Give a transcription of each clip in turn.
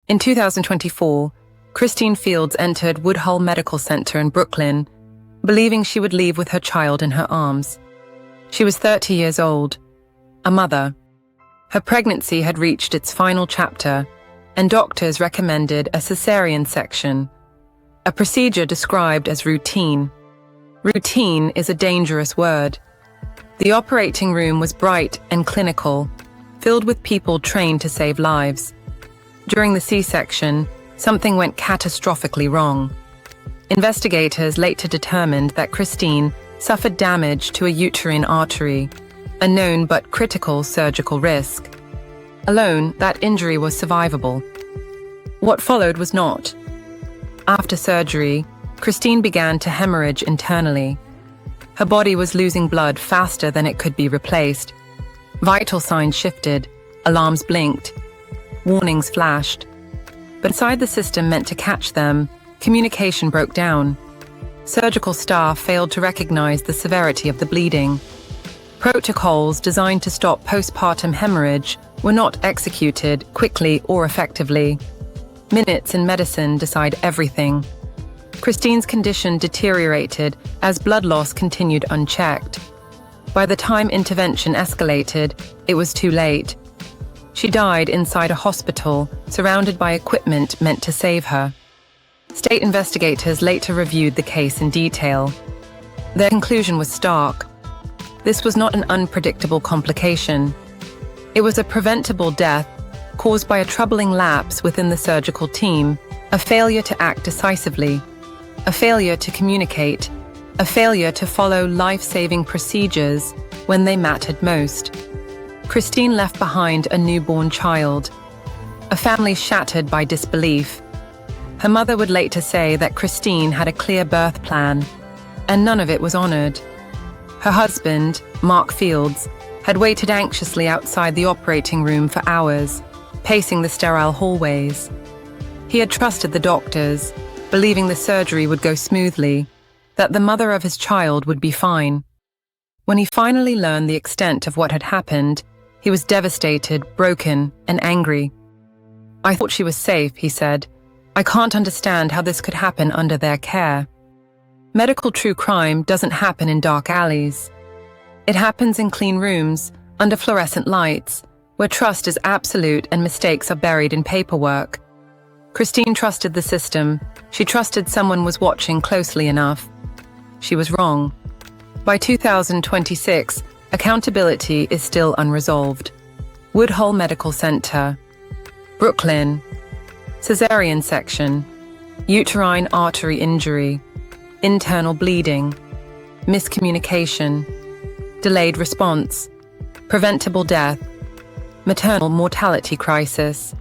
In 2024, Christine Fields entered Woodhull Medical Center in Brooklyn, believing she would leave with her child in her arms. She was 30 years old, a mother. Her pregnancy had reached its final chapter, and doctors recommended a cesarean section, a procedure described as routine. Routine is a dangerous word. The operating room was bright and clinical, filled with people trained to save lives. During the C-section, something went catastrophically wrong. Investigators later determined that Christine suffered damage to a uterine artery, a known but critical surgical risk. Alone, that injury was survivable. What followed was not. After surgery, Christine began to hemorrhage internally. Her body was losing blood faster than it could be replaced. Vital signs shifted, alarms blinked, warnings flashed. But inside the system meant to catch them, communication broke down. Surgical staff failed to recognize the severity of the bleeding. Protocols designed to stop postpartum hemorrhage were not executed quickly or effectively. Minutes in medicine decide everything. Christine's condition deteriorated as blood loss continued unchecked. By the time intervention escalated, it was too late. She died inside a hospital, surrounded by equipment meant to save her. State investigators later reviewed the case in detail. Their conclusion was stark. This was not an unpredictable complication. It was a preventable death caused by a troubling lapse within the surgical team, a failure to act decisively, a failure to communicate, a failure to follow life-saving procedures when they mattered most. Christine left behind a newborn child, a family shattered by disbelief. Her mother would later say that Christine had a clear birth plan, and none of it was honored. Her husband, Mark Fields, had waited anxiously outside the operating room for hours, pacing the sterile hallways. He had trusted the doctors, believing the surgery would go smoothly, that the mother of his child would be fine. When he finally learned the extent of what had happened, he was devastated, broken, and angry. "I thought she was safe," he said. "I can't understand how this could happen under their care." Medical true crime doesn't happen in dark alleys. It happens in clean rooms, under fluorescent lights, where trust is absolute and mistakes are buried in paperwork. Christine trusted the system. She trusted someone was watching closely enough. She was wrong. By 2026, accountability is still unresolved. Woodhull Medical Center, Brooklyn, cesarean section, uterine artery injury, internal bleeding, miscommunication, delayed response, preventable death, maternal mortality crisis.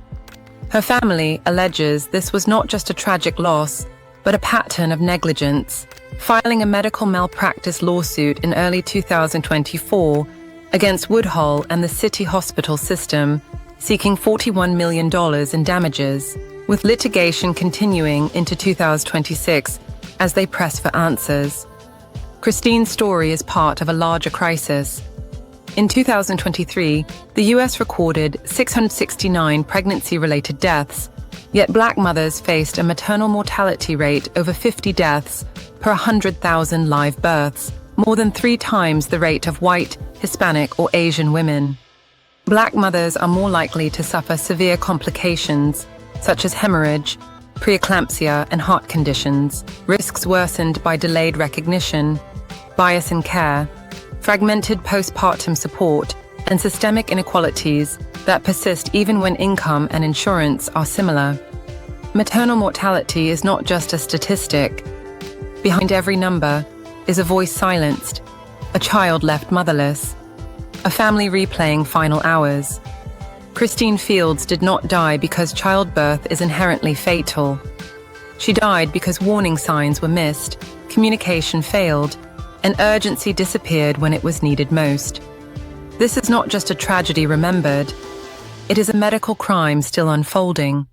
Her family alleges this was not just a tragic loss, but a pattern of negligence, filing a medical malpractice lawsuit in early 2024 against Woodhull and the city hospital system, seeking $41 million in damages, with litigation continuing into 2026 as they press for answers. Christine's story is part of a larger crisis. In 2023, the US recorded 669 pregnancy-related deaths, yet Black mothers faced a maternal mortality rate over 50 deaths per 100,000 live births, more than 3 times the rate of white, Hispanic, or Asian women. Black mothers are more likely to suffer severe complications, such as hemorrhage, preeclampsia, and heart conditions, risks worsened by delayed recognition, bias in care, fragmented postpartum support, and systemic inequalities that persist even when income and insurance are similar. Maternal mortality is not just a statistic. Behind every number is a voice silenced, a child left motherless, a family replaying final hours. Christine Fields did not die because childbirth is inherently fatal. She died because warning signs were missed, communication failed, and urgency disappeared when it was needed most. This is not just a tragedy remembered. It is a medical crime still unfolding.